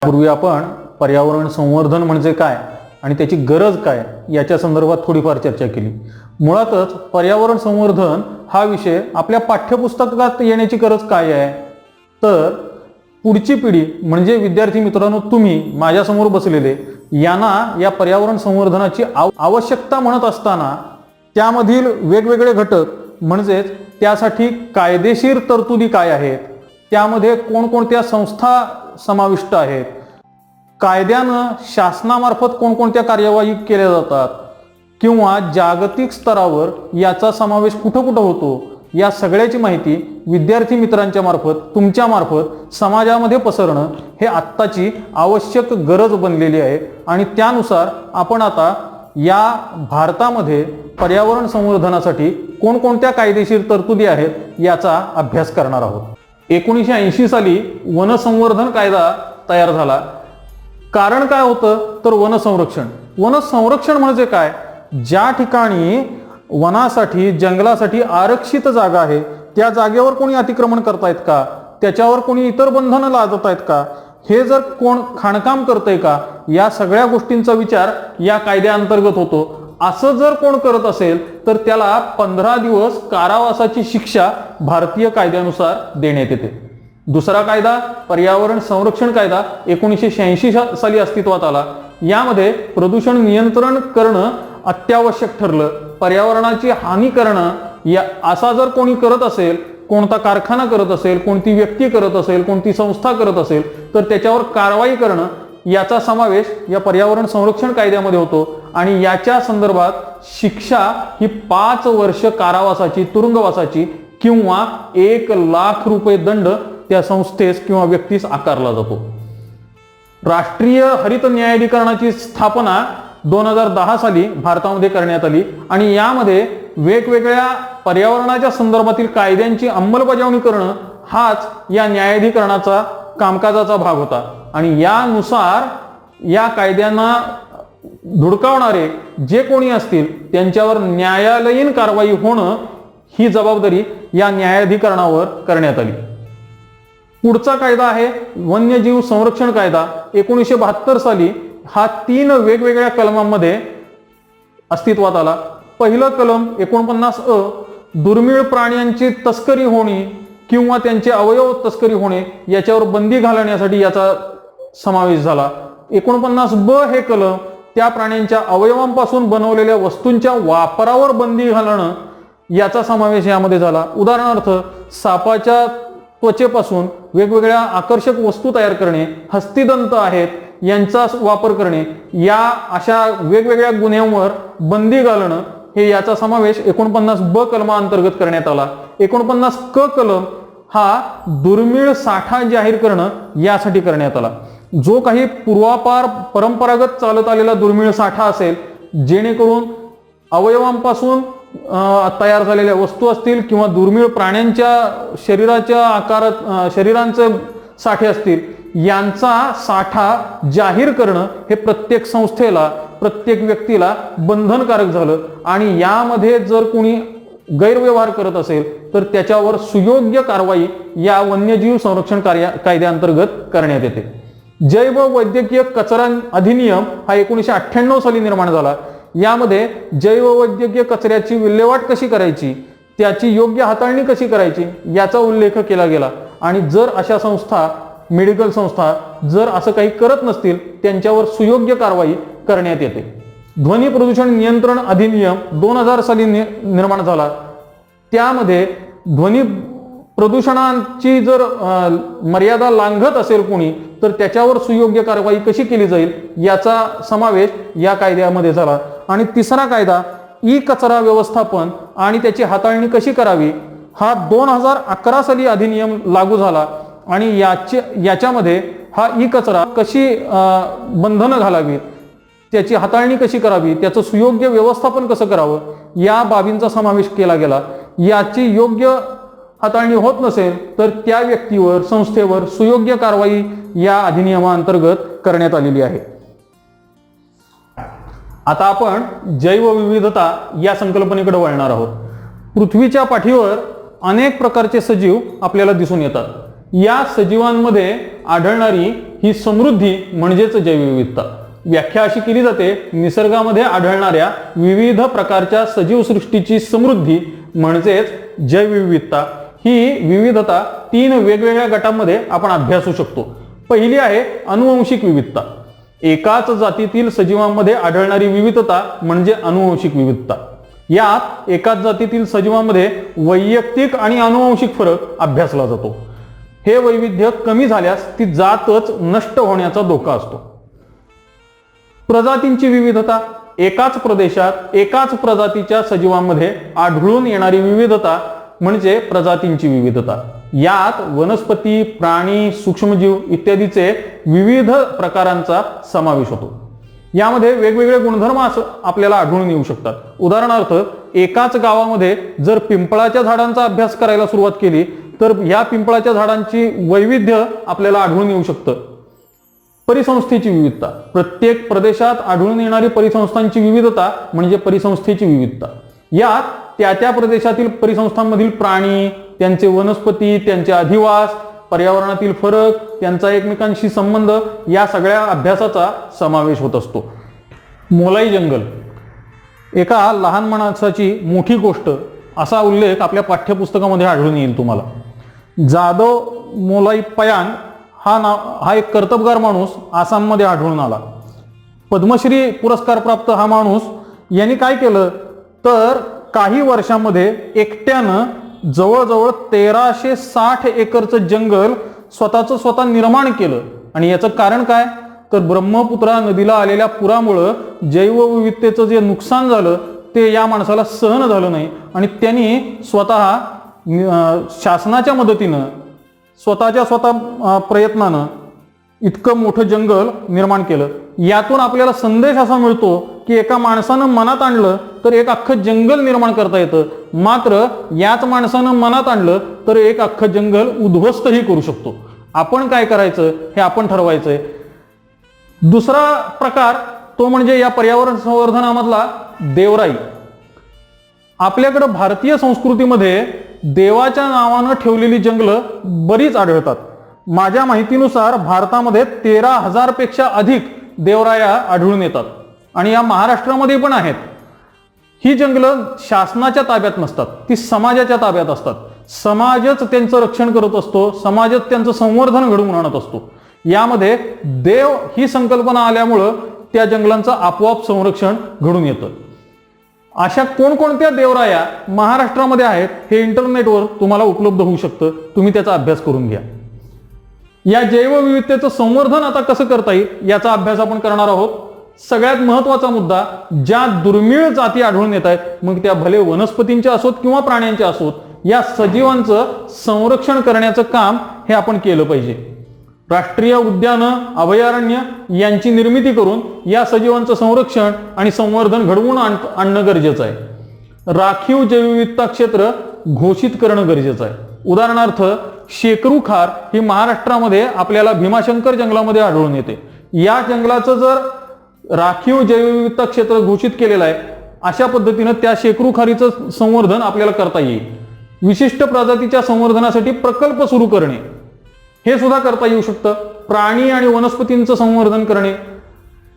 पूर्वी आपण पर्यावरण संवर्धन म्हणजे काय आणि त्याची गरज काय याच्या संदर्भात थोडीफार चर्चा केली. मुळातच पर्यावरण संवर्धन हा विषय आपल्या पाठ्यपुस्तकात येण्याची गरज काय आहे, तर पुढची पिढी म्हणजे विद्यार्थी मित्रांनो, तुम्ही माझ्यासमोर बसलेले यांना या पर्यावरण संवर्धनाची आवश्यकता म्हणत असताना त्यामधील वेगवेगळे घटक म्हणजेच त्यासाठी कायदेशीर तरतुदी काय आहेत, त्यामध्ये कोणकोणत्या संस्था समाविष्ट आहेत, कायद्यानं शासनामार्फत कोणकोणत्या कार्यवाही केल्या जातात किंवा जागतिक स्तरावर याचा समावेश कुठं कुठं होतो, या सगळ्याची माहिती विद्यार्थी मित्रांच्या मार्फत तुमच्या मार्फत समाजामध्ये पसरणं हे आत्ताची आवश्यक गरज बनलेली आहे. आणि त्यानुसार आपण आता या भारतामध्ये पर्यावरण संवर्धनासाठी कोणकोणत्या कायदेशीर तरतुदी आहेत याचा अभ्यास करणार आहोत. 1980 साली वन संवर्धन कायदा तयार झाला. कारण काय होतं, तर वन संरक्षण म्हणजे काय, ज्या ठिकाणी वनासाठी जंगलासाठी आरक्षित जागा आहे त्या जागेवर कोणी अतिक्रमण करतायत का, त्याच्यावर कोणी इतर बंधनं लादत आहेत का, हे जर कोण खाणकाम करतंय का, या सगळ्या गोष्टींचा विचार या कायद्याअंतर्गत होतो. असं जर कोण करत असेल तर त्याला 15 दिवस कारावासाची शिक्षा भारतीय कायद्यानुसार देण्यात येते. दुसरा कायदा पर्यावरण संरक्षण कायदा 1986 साली अस्तित्वात आला. यामध्ये प्रदूषण नियंत्रण करणं अत्यावश्यक ठरलं. पर्यावरणाची हानी करणं या असा जर कोणी करत असेल, कोणता कारखाना करत असेल, कोणती व्यक्ती करत असेल, कोणती संस्था करत असेल तर त्याच्यावर कारवाई करणं याचा समावेश या पर्यावरण संरक्षण कायद्यामध्ये होतो. आणि याच्या संदर्भात शिक्षा ही 5 वर्ष कारावासाची, तुरुंगवासाची किंवा 1 लाख रुपये दंड त्या संस्थेस किंवा व्यक्तीस आकारला जातो. राष्ट्रीय हरित न्यायाधिकरणाची स्थापना 2010 साली भारतामध्ये करण्यात आली आणि यामध्ये वेगवेगळ्या पर्यावरणाच्या संदर्भातील कायद्यांची अंमलबजावणी करणं हाच या न्यायाधिकरणाचा कामकाजाचा भाग होता. आणि यानुसार या कायद्यांना धुडकावणारे जे कोणी असतील त्यांच्यावर न्यायालयीन कारवाई होणं ही जबाबदारी या न्यायाधिकरणावर करण्यात आली. पुढचा कायदा आहे वन्यजीव संरक्षण कायदा. 1972 साली हा 3 वेगवेगळ्या कलमांमध्ये अस्तित्वात आला. पहिलं कलम 49 दुर्मिळ प्राण्यांची तस्करी होणे किंवा त्यांचे अवयव तस्करी होणे याच्यावर बंदी घालण्यासाठी याचा समावेश झाला. 49 हे कलम त्या प्राण्यांच्या अवयवांपासून बनवलेल्या वस्तूंच्या वापरावर बंदी घालणं याचा समावेश यामध्ये झाला. उदाहरणार्थ सापाच्या त्वचेपासून वेगवेगळ्या आकर्षक वस्तू तयार करणे, हस्तिदंत आहेत यांचा वापर करणे, या अशा वेगवेगळ्या गुन्ह्यांवर बंदी घालणं हे याचा समावेश 49 कलमाअंतर्गत करण्यात आला. 49 कलम हा दुर्मिळ साठा जाहीर करणं यासाठी करण्यात आला. जो काही पूर्वापार परंपरागत चालत आलेला दुर्मिळ साठा असेल, जेणेकरून अवयवांपासून तयार झालेल्या वस्तू असतील किंवा दुर्मिळ प्राण्यांच्या शरीराच्या आकारात शरीरांचे साठे असतील, यांचा साठा जाहीर करणं हे प्रत्येक संस्थेला, प्रत्येक व्यक्तीला बंधनकारक झालं. आणि यामध्ये जर कोणी गैरव्यवहार करत असेल तर त्याच्यावर सुयोग्य कारवाई या वन्यजीव संरक्षण कायद्याअंतर्गत करण्यात येते. जैव वैद्यकीय कचरा अधिनियम हा 1998 साली निर्माण झाला. यामध्ये जैव वैद्यकीय कचऱ्याची विल्हेवाट कशी करायची, त्याची योग्य हाताळणी कशी करायची याचा उल्लेख केला गेला. आणि जर अशा संस्था, मेडिकल संस्था जर असं काही करत नसतील त्यांच्यावर सुयोग्य कारवाई करण्यात येते. ध्वनी प्रदूषण नियंत्रण अधिनियम 2000 साली निर्माण झाला. त्यामध्ये ध्वनी प्रदूषणाची जर मर्यादा लांघत असेल कोणी तर त्याच्यावर सुयोग्य कारवाई कशी केली जाईल याचा समावेश या कायद्यामध्ये झाला. आणि तिसरा कायदा ई कचरा व्यवस्थापन आणि त्याची हाताळणी कशी करावी हा 2011 साली अधिनियम लागू झाला. आणि याच्यामध्ये हा ई कचरा कशी बंधनं घालावी, त्याची हाताळणी कशी करावी, त्याचं सुयोग्य व्यवस्थापन कसं करावं या बाबींचा समावेश केला गेला. याची योग्य हाताळणी होत नसेल तर त्या व्यक्तीवर, संस्थेवर सुयोग्य कारवाई या अधिनियमाअंतर्गत करण्यात आलेली आहे. आता आपण जैवविविधता या संकल्पनेकडे वळणार आहोत. पृथ्वीच्या पाठीवर अनेक प्रकारचे सजीव आपल्याला दिसून येतात. या सजीवांमध्ये आढळणारी ही समृद्धी म्हणजेच जैवविविधता. व्याख्या अशी केली जाते, निसर्गामध्ये आढळणाऱ्या विविध प्रकारच्या सजीव सृष्टीची समृद्धी म्हणजेच जैवविविधता. ही विविधता 3 वेगवेगळ्या गटांमध्ये आपण अभ्यासू शकतो. पहिली आहे अनुवंशिक विविधता. एकाच जातीतील सजीवांमध्ये आढळणारी विविधता म्हणजे अनुवंशिक विविधता. यात एकाच जातीतील सजीवांमध्ये वैयक्तिक आणि अनुवंशिक फरक अभ्यासला जातो. हे वैविध्य कमी झाल्यास ती जातच नष्ट होण्याचा धोका असतो. प्रजातींची विविधता. एकाच प्रदेशात एकाच प्रजातीच्या सजीवांमध्ये आढळून येणारी विविधता म्हणजे प्रजातींची विविधता. यात वनस्पती, प्राणी, सूक्ष्मजीव इत्यादीचे विविध प्रकारांचा समावेश होतो. यामध्ये वेगवेगळे गुणधर्म आपल्याला आढळून येऊ शकतात. उदाहरणार्थ, एकाच गावामध्ये जर पिंपळाच्या झाडांचा अभ्यास करायला सुरुवात केली तर या पिंपळाच्या झाडांची वैविध्य आपल्याला आढळून येऊ शकतं. परिसंस्थेची विविधता. प्रत्येक प्रदेशात आढळून येणारी परिसंस्थांची विविधता म्हणजे परिसंस्थेची विविधता. यात त्या प्रदेशातील परिसंस्थांमधील प्राणी, त्यांचे वनस्पती, त्यांचे अधिवास, पर्यावरणातील फरक, त्यांचा एकमेकांशी संबंध या सगळ्या अभ्यासाचा समावेश होत असतो. मोलाई जंगल. एका लहान माणसाची मोठी गोष्ट असा उल्लेख आपल्या पाठ्यपुस्तकामध्ये आढळून येईल तुम्हाला. जादव मोलाई पयांग हा एक कर्तबगार माणूस आसाममध्ये आढळून आला. पद्मश्री पुरस्कार प्राप्त हा माणूस यांनी काय केलं तर काही वर्षांमध्ये एकट्यानं जवळजवळ 1360 एकरचं जंगल स्वतः निर्माण केलं. आणि याचं कारण काय तर ब्रह्मपुत्रा नदीला आलेल्या पुरामुळं जैवविविधतेचं जे नुकसान झालं ते या माणसाला सहन झालं नाही आणि त्यांनी स्वतः शासनाच्या मदतीनं स्वतः प्रयत्नानं इतकं मोठं जंगल निर्माण केलं. यातून आपल्याला संदेश असा मिळतो की एका माणसानं मनात आणलं तर एक अख्खं जंगल निर्माण करता येतं, मात्र याच माणसानं मनात आणलं तर एक अख्खं जंगल उद्ध्वस्तही करू शकतो. आपण काय करायचं हे आपण ठरवायचंय. दुसरा प्रकार तो म्हणजे या पर्यावरण संवर्धनामधला देवराई. आपल्याकडं भारतीय संस्कृतीमध्ये देवाच्या नावानं ठेवलेली जंगलं बरीच आढळतात. माझ्या माहितीनुसार भारतामध्ये 13,000 पेक्षा अधिक देवराया आढळून येतात आणि या महाराष्ट्रामध्ये पण आहेत. ही जंगलं शासनाच्या ताब्यात नसतात, ती समाजाच्या ताब्यात असतात. समाजच त्यांचं रक्षण करत असतो, समाजच त्यांचं संवर्धन घडवून आणत असतो. यामध्ये देव ही संकल्पना आल्यामुळं त्या जंगलांचं आपोआप संरक्षण घडून येतं. अशा कोणकोणत्या देवराया महाराष्ट्रामध्ये आहेत हे इंटरनेटवर तुम्हाला उपलब्ध होऊ शकतं. तुम्ही त्याचा अभ्यास करून घ्या. या जैवविविधतेचं संवर्धन आता कसं करता येईल याचा अभ्यास आपण करणार आहोत. सगळ्यात महत्वाचा मुद्दा, ज्या दुर्मिळ जाती आढळून येत आहेत मग त्या भले वनस्पतींच्या असोत किंवा प्राण्यांच्या असोत, या सजीवांचं संरक्षण करण्याचं काम हे आपण केलं पाहिजे. राष्ट्रीय उद्यानं, अभयारण्य यांची निर्मिती करून या सजीवांचं संरक्षण आणि संवर्धन घडवून आणणं गरजेचं आहे. राखीव जैवविविधता क्षेत्र घोषित करणं गरजेचं आहे. उदाहरणार्थ, शेकरू खार ही महाराष्ट्रामध्ये आपल्याला भीमाशंकर जंगलामध्ये आढळून येते. या जंगलाचं जर राखीव जैवविविधता क्षेत्र घोषित केलेलं आहे, अशा पद्धतीनं त्या शेकरू खारीचं संवर्धन आपल्याला करता येईल. विशिष्ट प्रजातीच्या संवर्धनासाठी प्रकल्प सुरू करणे हे सुद्धा करता येऊ शकतं. प्राणी आणि वनस्पतींचं संवर्धन करणे,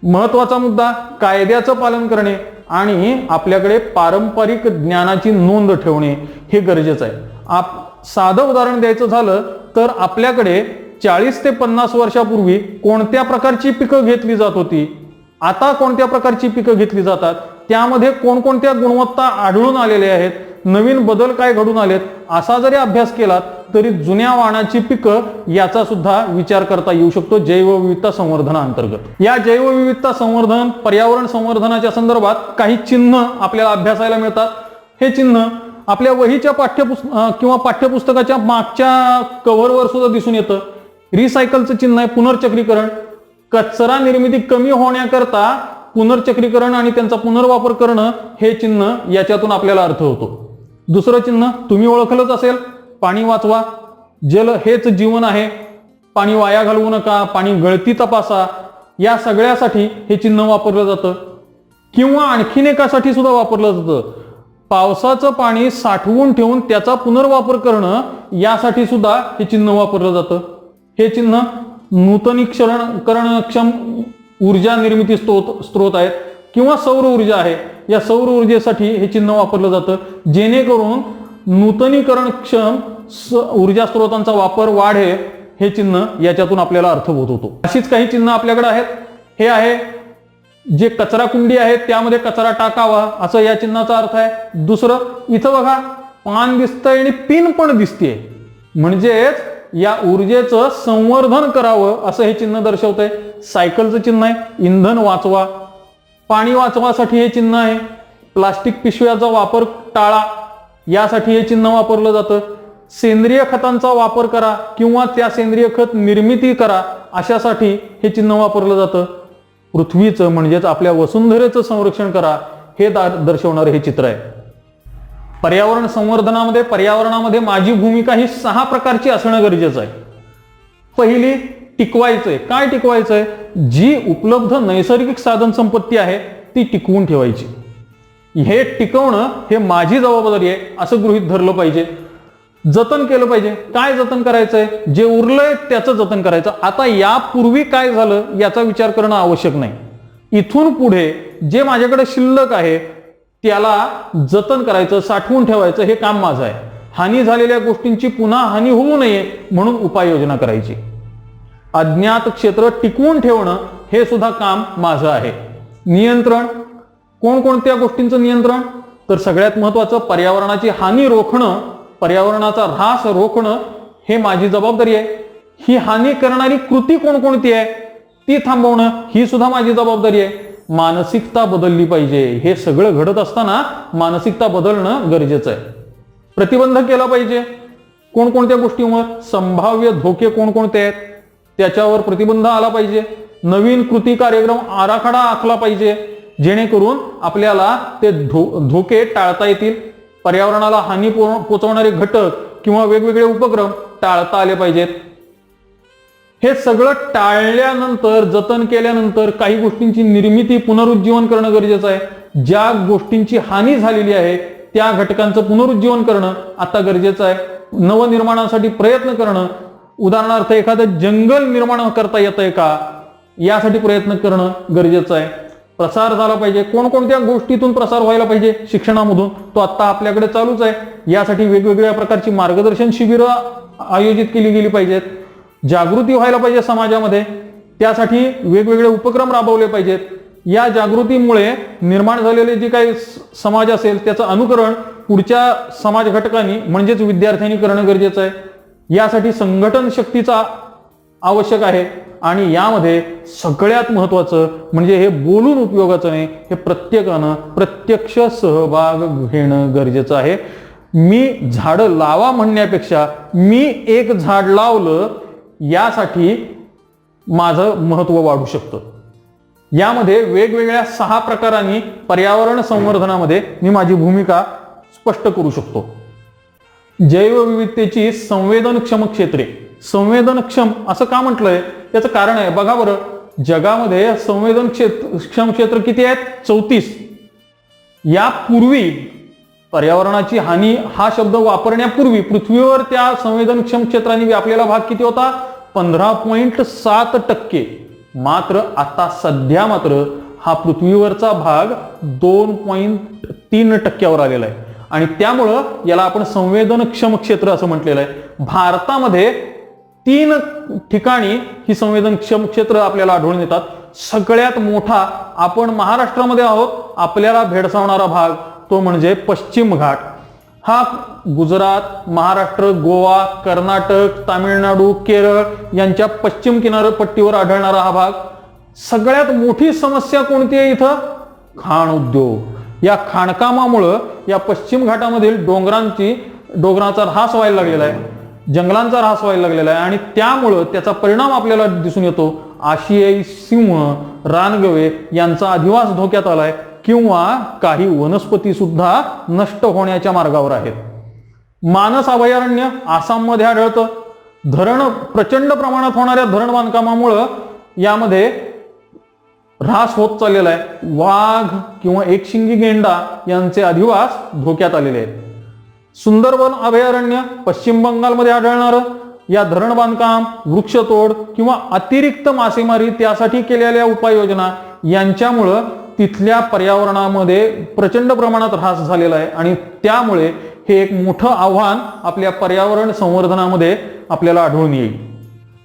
महत्वाचा मुद्दा कायद्याचं पालन करणे आणि आपल्याकडे पारंपरिक ज्ञानाची नोंद ठेवणे हे गरजेचं आहे. साधं उदाहरण द्यायचं झालं तर आपल्याकडे 40 ते 50 वर्षापूर्वी कोणत्या प्रकारची पिकं घेतली जात होती, आता कोणत्या प्रकारची पिकं घेतली जातात, त्यामध्ये कोणकोणत्या गुणवत्ता आढळून आलेल्या आहेत, नवीन बदल काय घडून आलेत, असा जरी अभ्यास केला तरी जुन्या वाणाची पिकं याचा सुद्धा विचार करता येऊ शकतो जैवविविधता संवर्धनाअंतर्गत. या जैवविविधता संवर्धन, पर्यावरण संवर्धनाच्या संदर्भात काही चिन्ह आपल्याला अभ्यासायला मिळतात. हे चिन्ह आपल्या वहीच्या किंवा पाठ्यपुस्तकाच्या मागच्या कव्हरवर सुद्धा दिसून येतं. रिसायकलचं चिन्ह आहे पुनर्चक्रीकरण. कचरा निर्मिती कमी होण्याकरता पुनर्चक्रीकरण आणि त्यांचा पुनर्वापर करणं हे चिन्ह याच्यातून आपल्याला अर्थ होतो. दुसरं चिन्ह तुम्ही ओळखलंच असेल, पाणी वाचवा. जल हेच जीवन आहे, पाणी वाया घालवू नका, पाणी गळती तपासा, या सगळ्यासाठी हे चिन्ह वापरलं जातं. किंवा आणखीन एकासाठी सुद्धा वापरलं जातं, पावसाचं पाणी साठवून ठेवून त्याचा पुनर्वापर करणं यासाठी सुद्धा हे चिन्ह वापरलं जातं. हे चिन्ह नूतनीकरणक्षम ऊर्जा निर्मिती स्त्रोत आहेत किंवा सौर ऊर्जा आहे, या सौर ऊर्जेसाठी हे चिन्ह वापरलं जातं, जेणेकरून नूतनीकरणक्षम ऊर्जा स्त्रोतांचा वापर वाढेल. हे चिन्ह याच्यातून आपल्याला अर्थबोध होतो. अशीच काही चिन्ह आपल्याकडे आहेत. हे आहे जे कचरा कुंडी आहे त्यामध्ये कचरा टाकावा, असं या चिन्हाचा अर्थ आहे. दुसरं, इथं बघा पान दिसतंय आणि पिन पण दिसतेय, म्हणजेच या ऊर्जेचं संवर्धन करावं असं हे चिन्ह दर्शवतंय. सायकलचं चिन्ह आहे, इंधन वाचवा. पाणी वाचवासाठी हे चिन्ह आहे. प्लास्टिक पिशव्याचा वापर टाळा, यासाठी हे चिन्ह वापरलं जातं. सेंद्रिय खतांचा वापर करा किंवा त्या सेंद्रिय खत निर्मिती करा, अशासाठी हे चिन्ह वापरलं जातं. पृथ्वीचं म्हणजेच आपल्या वसुंधरेचं संरक्षण करा, हे दर्शवणारं हे चित्र आहे. पर्यावरण संवर्धनामध्ये पर्यावरणामध्ये माझी भूमिका ही 6 प्रकारची असणं गरजेचं आहे. पहिली, टिकवायचंय. काय टिकवायचंय? जी उपलब्ध नैसर्गिक साधन संपत्ती आहे ती टिकवून ठेवायची. हे टिकवणं हे माझी जबाबदारी आहे असं गृहीत धरलं पाहिजे. जतन केलं पाहिजे. काय जतन करायचंय? जे उरलंय त्याचं जतन करायचं. आता यापूर्वी काय झालं याचा विचार करणं आवश्यक नाही. इथून पुढे जे माझ्याकडे शिल्लक आहे त्याला जतन करायचं, साठवून ठेवायचं, हे काम माझं आहे. हानी झालेल्या गोष्टींची पुन्हा हानी होऊ नये म्हणून उपाययोजना करायची. अज्ञात क्षेत्र टिकवून ठेवणं हे सुद्धा काम माझं आहे. नियंत्रण, कोणकोणत्या गोष्टींचं नियंत्रण? तर सगळ्यात महत्वाचं पर्यावरणाची हानी रोखणं, पर्यावरणाचा ऱ्हास रोखणं हे माझी जबाबदारी आहे. ही हानी करणारी कृती कोणकोणती आहे ती थांबवणं ही सुद्धा माझी जबाबदारी आहे. मानसिकता बदलली पाहिजे. हे सगळं घडत असताना मानसिकता बदलणं गरजेचं आहे. प्रतिबंध केला पाहिजे. कोणकोणत्या गोष्टींवर? संभाव्य धोके कोणकोणते आहेत त्याच्यावर प्रतिबंध आला पाहिजे. नवीन कृती कार्यक्रम आराखडा आखला पाहिजे, जेणेकरून आपल्याला ते धोके टाळता येतील. पर्यावरणाला हानी पोचवणारे घटक किंवा वेगवेगळे उपक्रम टाळता आले पाहिजेत. हे सगळं टाळल्यानंतर, जतन केल्यानंतर काही गोष्टींची निर्मिती, पुनरुज्जीवन करणं गरजेचं आहे. ज्या गोष्टींची हानी झालेली आहे त्या घटकांचं पुनरुज्जीवन करणं आता गरजेचं आहे. नवनिर्माणासाठी प्रयत्न करणं, उदाहरणार्थ एखादं जंगल निर्माण करता येतंय का यासाठी प्रयत्न करणं गरजेचं आहे. प्रसार झाला पाहिजे. कोणकोणत्या गोष्टीतून प्रसार व्हायला पाहिजे? शिक्षणामधून. तो आता आपल्याकडे चालूच आहे. यासाठी वेगवेगळ्या प्रकारची मार्गदर्शन शिबिरं आयोजित केली गेली पाहिजेत. जागृती व्हायला पाहिजे समाजामध्ये, त्यासाठी वेगवेगळे उपक्रम राबवले पाहिजेत. या जागृतीमुळे निर्माण झालेले जे काही समाज असेल त्याचं अनुकरण पुढच्या समाज घटकांनी म्हणजेच विद्यार्थ्यांनी करणं गरजेचं आहे. यासाठी संघटन शक्तीचा आवश्यक आहे. आणि यामध्ये सगळ्यात महत्वाचं म्हणजे हे बोलून उपयोगाचं नाही, हे प्रत्येकानं प्रत्यक्ष सहभाग घेणं गरजेचं आहे. मी झाडं लावा म्हणण्यापेक्षा मी एक झाड लावलं यासाठी माझं महत्व वाढू शकतं. यामध्ये वेगवेगळ्या 6 प्रकारांनी पर्यावरण संवर्धनामध्ये मी माझी भूमिका स्पष्ट करू शकतो. जैवविविधतेची संवेदनक्षम क्षेत्रे. संवेदनक्षम असं का म्हटलंय त्याचं कारण आहे. बघा बरं, जगामध्ये संवेदनक्षम क्षेत्र किती आहेत? 34. यापूर्वी पर्यावरणाची हानी हा शब्द वापरण्यापूर्वी पृथ्वीवर त्या संवेदनक्षम क्षेत्रांनी व्यापलेला भाग किती होता? 15.7%. मात्र आता सध्या मात्र हा पृथ्वीवरचा भाग 2.3% आलेला आहे. आणि त्यामुळं याला आपण संवेदनक्षम क्षेत्र असं म्हटलेलं आहे. भारतामध्ये 3 ठिकाणी ही संवेदनक्षम क्षेत्र आपल्याला आढळून येतात. सगळ्यात मोठा आपण महाराष्ट्रामध्ये आहोत. आपल्याला भेडसावणारा भाग तो म्हणजे पश्चिम घाट. हा गुजरात, महाराष्ट्र, गोवा, कर्नाटक, तामिळनाडू, केरळ यांच्या पश्चिम किनारपट्टीवर आढळणारा हा भाग. सगळ्यात मोठी समस्या कोणती आहे इथं? खाण उद्योग. या खाणकामामुळं या पश्चिम घाटामधील डोंगराचा ऱ्हास व्हायला लागलेला आहे, जंगलांचा ऱ्हास व्हायला लागलेला आहे. आणि त्यामुळं त्याचा परिणाम आपल्याला दिसून येतो. आशियाई सिंह, रानगवे यांचा अधिवास धोक्यात आलाय किंवा काही वनस्पती सुद्धा नष्ट होण्याच्या मार्गावर आहेत. मानस अभयारण्य आसाममध्ये आढळतं. धरण प्रचंड प्रमाणात होणाऱ्या धरण बांधकामामुळं यामध्ये ऱ्हास होत चाललेला आहे. वाघ किंवा एकशिंगी गेंडा यांचे अधिवास धोक्यात आलेले आहेत. सुंदरबन अभयारण्य पश्चिम बंगालमध्ये आढळणारं, या धरण बांधकाम, वृक्षतोड किंवा अतिरिक्त मासेमारी त्यासाठी केलेल्या उपाययोजना यांच्यामुळं तिथल्या पर्यावरणामध्ये प्रचंड प्रमाणात ऱ्हास झालेला आहे आणि त्यामुळे हे एक मोठं आव्हान आपल्या पर्यावरण संवर्धनामध्ये आपल्याला आढळून येईल.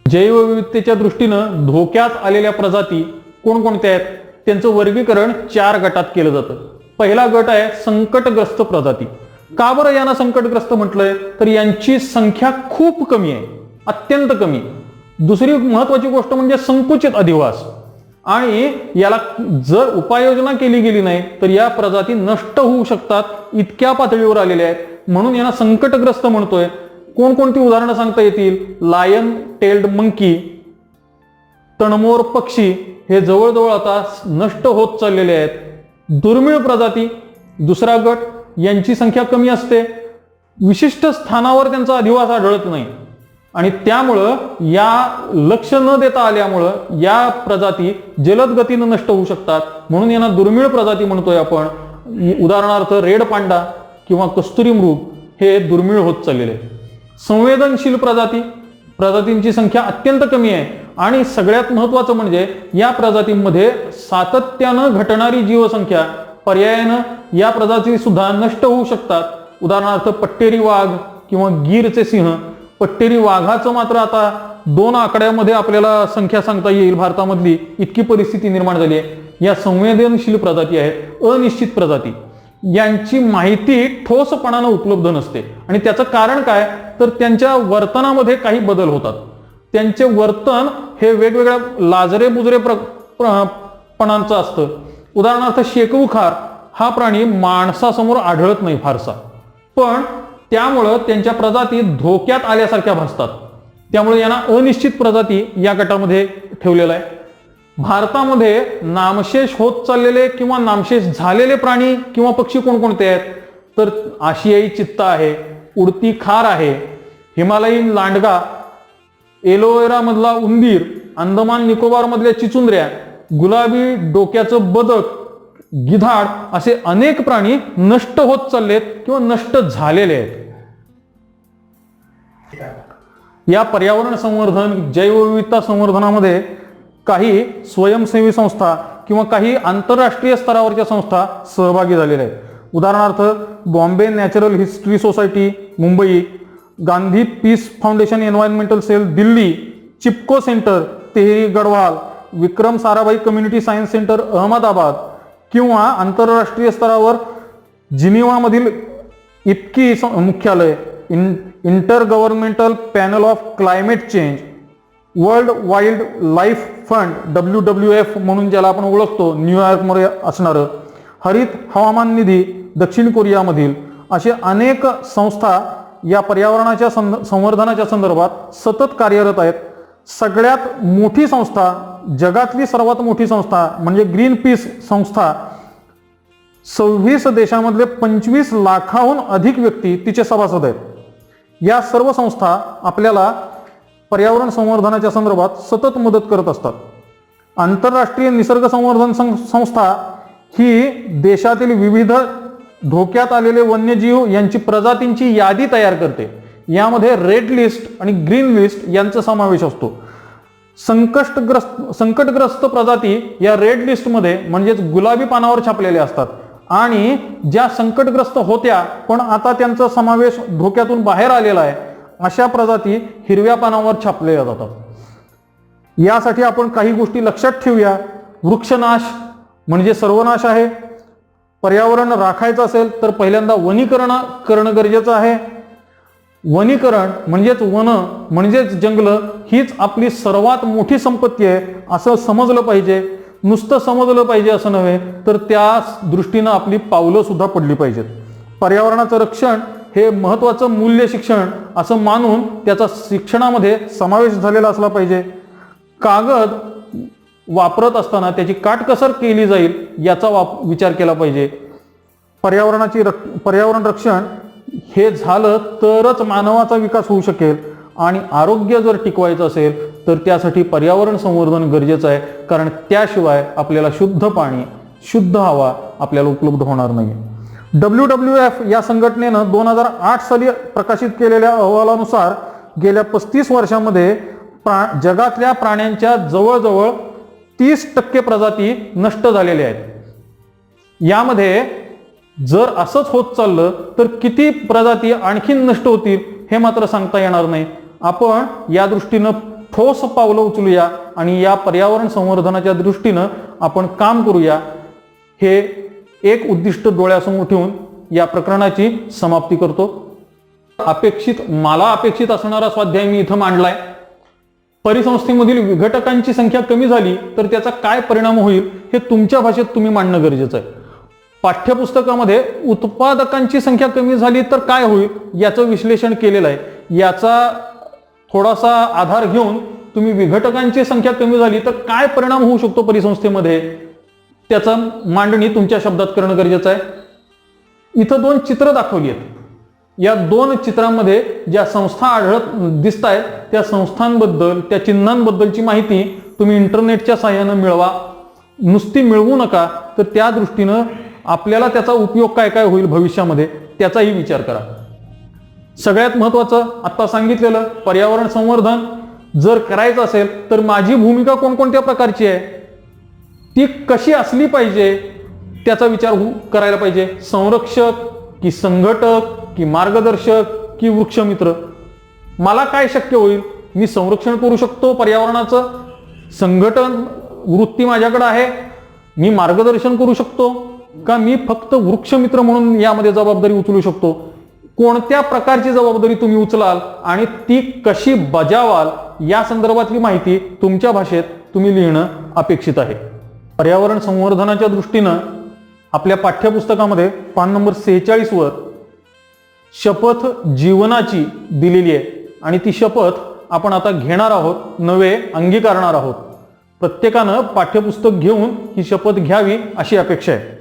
जैवविविधतेच्या दृष्टीनं धोक्यात आलेल्या प्रजाती कोणकोणत्या आहेत त्यांचं वर्गीकरण 4 गटात केलं जातं. पहिला गट आहे संकटग्रस्त प्रजाती. का बरं यांना संकटग्रस्त म्हटलंय तर यांची संख्या खूप कमी आहे, अत्यंत कमी. दुसरी महत्वाची गोष्ट म्हणजे संकुचित अधिवास, आणि याला जर उपाययोजना केली गेली नाही तर या प्रजाती नष्ट होऊ शकतात, इतक्या पातळीवर आलेल्या आहेत. म्हणून यांना संकटग्रस्त म्हणतोय. कोणकोणती उदाहरणं सांगता येतील? लायन टेल्ड मंकी, तणमोर पक्षी हे जवळजवळ आता नष्ट होत चाललेले आहेत. दुर्मिळ प्रजाती दुसरा गट, यांची संख्या कमी असते, विशिष्ट स्थानावर त्यांचा अधिवास आढळत नाही आणि त्यामुळं या लक्ष न देता आल्यामुळं या प्रजाती जलद गतीनं नष्ट होऊ शकतात. म्हणून यांना दुर्मिळ प्रजाती म्हणतोय आपण. उदाहरणार्थ रेड पांडा किंवा कस्तुरी मृग हे दुर्मिळ होत चाललेले. संवेदनशील प्रजातींची संख्या अत्यंत कमी आहे आणि सगळ्यात महत्वाचं म्हणजे या प्रजातींमध्ये सातत्यानं घटणारी जीवसंख्या पर्यायानं या प्रजाती सुद्धा नष्ट होऊ शकतात. उदाहरणार्थ पट्टेरी वाघ किंवा गीरचे सिंह. पट्टेरी वाघाचं मात्र आता 2 आकड्यामध्ये आपल्याला संख्या सांगता येईल भारतामधली, इतकी परिस्थिती निर्माण झाली आहे. या संवेदनशील प्रजाती आहेत. अनिश्चित प्रजाती, यांची माहिती ठोसपणानं उपलब्ध नसते आणि त्याचं कारण काय तर त्यांच्या वर्तनामध्ये काही बदल होतात. त्यांचे वर्तन हे वेगवेगळ्या लाजरे बुजरे पणांचं असतं. उदाहरणार्थ शेकरूखार हा प्राणी माणसासमोर आढळत नाही फारसा, पण त्यामुळं त्यांच्या प्रजाती धोक्यात आल्यासारख्या भासतात. त्यामुळे यांना अनिश्चित प्रजाती या गटामध्ये ठेवलेला आहे. भारतामध्ये नामशेष होत चाललेले किंवा नामशेष झालेले प्राणी किंवा पक्षी कोणकोणते आहेत तर आशियाई चित्ता आहे, उडती खार आहे, हिमालयीन लांडगा, एलोवेरा मधला उंदीर, अंदमान निकोबार मधल्या चिचुंद्र्या, गुलाबी डोक्याचं बदक, गिधाड असे अनेक प्राणी नष्ट होत चाललेत किंवा नष्ट झालेले आहेत. या पर्यावरण संवर्धन, जैवविविधता संवर्धनामध्ये काही स्वयंसेवी संस्था किंवा काही आंतरराष्ट्रीय स्तरावरच्या संस्था सहभागी झालेल्या आहेत. उदाहरणार्थ Bombay Natural History Society Mumbai, Gandhi Peace Foundation Environmental Cell Delhi, Chipko Centre Tehri Garhwal, Vikram Sarabhai Community Science Centre Ahmedabad किंवा आंतरराष्ट्रीय स्तरावर जिनिवामधील इफ्की मुख्यालय, Intergovernmental Panel of Climate Change, World Wildlife Fund WWF म्हणून ज्याला आपण ओळखतो न्यूयॉर्कमध्ये असणारं, हरित हवामान निधी दक्षिण कोरियामधील, असे अनेक संस्था या पर्यावरणाच्या संवर्धनाच्या संदर्भात सतत कार्यरत आहेत. सगळ्यात मोठी संस्था, जगातली सर्वात मोठी संस्था म्हणजे ग्रीन पीस संस्था, 26 देशामधले 25 लाखाहून अधिक व्यक्ती तिचे सभासद आहेत. या सर्व संस्था आपल्याला पर्यावरण संवर्धनाच्या संदर्भात सतत मदत करत असतात. आंतरराष्ट्रीय निसर्ग संवर्धन संस्था ही देशातील विविध धोक्यात आलेले वन्यजीव यांची प्रजातींची यादी तयार करते. यामध्ये रेड लिस्ट आणि ग्रीन लिस्ट यांचा समावेश असतो. संकटग्रस्त प्रजाती या रेड लिस्टमध्ये म्हणजेच गुलाबी पानावर छापलेल्या असतात आणि ज्या संकटग्रस्त होत्या पण आता त्यांचा समावेश धोक्यातून बाहेर आलेला आहे अशा प्रजाती हिरव्या पानावर छापलेल्या जातात. यासाठी आपण काही गोष्टी लक्षात ठेवूया. वृक्षनाश म्हणजे सर्वनाश आहे. पर्यावरण राखायचं असेल तर पहिल्यांदा वनीकरण करणं गरजेचं आहे. वनीकरण म्हणजेच वन म्हणजेच जंगल हीच आपली सर्वात मोठी संपत्ती आहे असं समजलं पाहिजे. नुसतं समजलं पाहिजे असं नव्हे तर त्या दृष्टीनं आपली पावलं सुद्धा पडली पाहिजेत. पर्यावरणाचं रक्षण हे महत्वाचं मूल्य शिक्षण असं मानून त्याचा शिक्षणामध्ये समावेश झालेला असला पाहिजे. कागद वापरत असताना त्याची काटकसर केली जाईल याचा विचार केला पाहिजे. पर्यावरण रक्षण हे झालं तरच मानवाचा विकास होऊ शकेल आणि आरोग्य जर टिकवायचं असेल तर त्यासाठी पर्यावरण संवर्धन गरजेचं आहे. कारण त्याशिवाय आपल्याला शुद्ध पाणी, शुद्ध हवा आपल्याला उपलब्ध होणार नाही. WWF या संघटनेनं 2008 साली प्रकाशित केलेल्या अहवालानुसार गेल्या 35 वर्षांमध्ये जगातल्या प्राण्यांच्या जवळजवळ 30% प्रजाती नष्ट झालेल्या आहेत. यामध्ये जर असंच होत चाललं तर किती प्रजाती आणखीन नष्ट होतील हे मात्र सांगता येणार नाही. आपण या दृष्टीनं ठोस पावलं उचलूया आणि या पर्यावरण संवर्धनाच्या दृष्टीनं आपण काम करूया. हे एक उद्दिष्ट डोळ्यासमोर ठेवून या प्रकरणाची समाप्ती करतो. मला अपेक्षित असणारा स्वाध्याय मी इथं मांडलाय. परिसंस्थेमधील विघटकांची संख्या कमी झाली तर त्याचा काय परिणाम होईल हे तुमच्या भाषेत तुम्ही मांडणं गरजेचं आहे. पाठ्यपुस्तकामध्ये उत्पादकांची संख्या कमी झाली तर काय होईल याचं विश्लेषण केलेलं आहे. याचा थोडासा आधार घेऊन तुम्ही विघटकांची संख्या कमी झाली तर काय परिणाम होऊ शकतो परिसंस्थेमध्ये त्याचा मांडणी तुमच्या शब्दात करणं गरजेचं आहे. इथं 2 चित्र दाखवली आहेत. या 2 चित्रांमध्ये ज्या संस्था आढळत दिसत आहेत त्या संस्थांबद्दल, त्या चिन्हांबद्दलची माहिती तुम्ही इंटरनेटच्या साहाय्यानं मिळवा. नुसती मिळवू नका, तर त्या दृष्टीनं आपल्याला त्याचा उपयोग काय काय होईल भविष्यामध्ये त्याचाही विचार करा. सगळ्यात महत्त्वाचं आत्ता सांगितलेलं पर्यावरण संवर्धन जर करायचं असेल तर माझी भूमिका कोणकोणत्या प्रकारची आहे, ती कशी असली पाहिजे त्याचा विचार करायला पाहिजे. संरक्षक की संघटक की मार्गदर्शक की वृक्षमित्र, मला काय शक्य होईल. मी संरक्षण करू शकतो पर्यावरणाचं, संघटन वृत्ती माझ्याकडे आहे, मी मार्गदर्शन करू शकतो का मी फक्त वृक्षमित्र म्हणून यामध्ये जबाबदारी उचलू शकतो. कोणत्या प्रकारची जबाबदारी तुम्ही उचलाल आणि ती कशी बजावाल या संदर्भातली माहिती तुमच्या भाषेत तुम्ही लिहिणं अपेक्षित आहे. पर्यावरण संवर्धनाच्या दृष्टीनं आपल्या पाठ्यपुस्तकामध्ये पान नंबर 46 वर शपथ जीवनाची दिलेली आहे आणि ती शपथ आपण आता घेणार आहोत, नव्हे अंगीकारणार आहोत. प्रत्येकानं पाठ्यपुस्तक घेऊन ही शपथ घ्यावी अशी अपेक्षा आहे.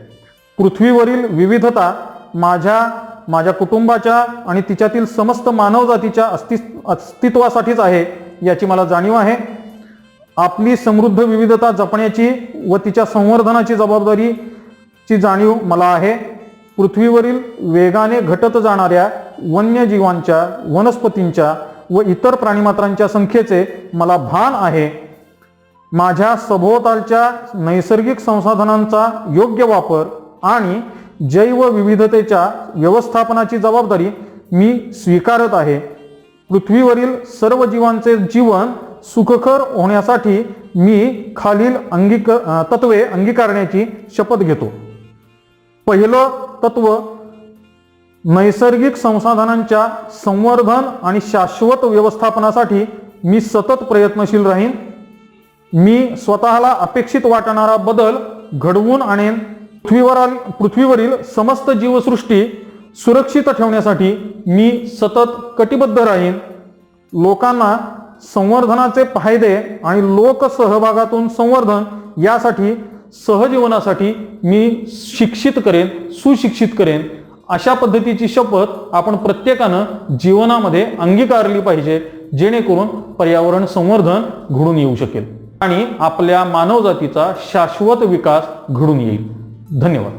पृथ्वीवरील विविधता माझ्या कुटुंबाच्या आणि तिच्यातील समस्त मानवजातीच्या अस्तित्वासाठीच आहे याची मला जाणीव आहे. आपली समृद्ध विविधता जपण्याची व तिच्या संवर्धनाची जबाबदारीची जाणीव मला आहे. पृथ्वीवरील वेगाने घटत जाणाऱ्या वन्यजीवांच्या, वनस्पतींच्या व इतर प्राणीमात्रांच्या संख्येचे मला भान आहे. माझ्या सभोवतालच्या नैसर्गिक संसाधनांचा योग्य वापर आणि जैवविविधतेच्या व्यवस्थापनाची जबाबदारी मी स्वीकारत आहे. पृथ्वीवरील सर्व जीवांचे जीवन सुखकर होण्यासाठी मी खालील तत्वे अंगीकारण्याची शपथ घेतो. पहिलं तत्व, नैसर्गिक संसाधनांच्या संवर्धन आणि शाश्वत व्यवस्थापनासाठी मी सतत प्रयत्नशील राहीन. मी स्वतःला अपेक्षित वाटणारा बदल घडवून आणेन. पृथ्वीवरील समस्त जीवसृष्टी सुरक्षित ठेवण्यासाठी मी सतत कटिबद्ध राहीन. लोकांना संवर्धनाचे फायदे आणि लोकसहभागातून संवर्धन यासाठी सहजीवनासाठी मी शिक्षित करेन, सुशिक्षित करेन. अशा पद्धतीची शपथ आपण प्रत्येकानं जीवनामध्ये अंगीकारली पाहिजे, जेणेकरून पर्यावरण संवर्धन घडून येऊ शकेल आणि आपल्या मानवजातीचा शाश्वत विकास घडून येईल. धन्यवाद.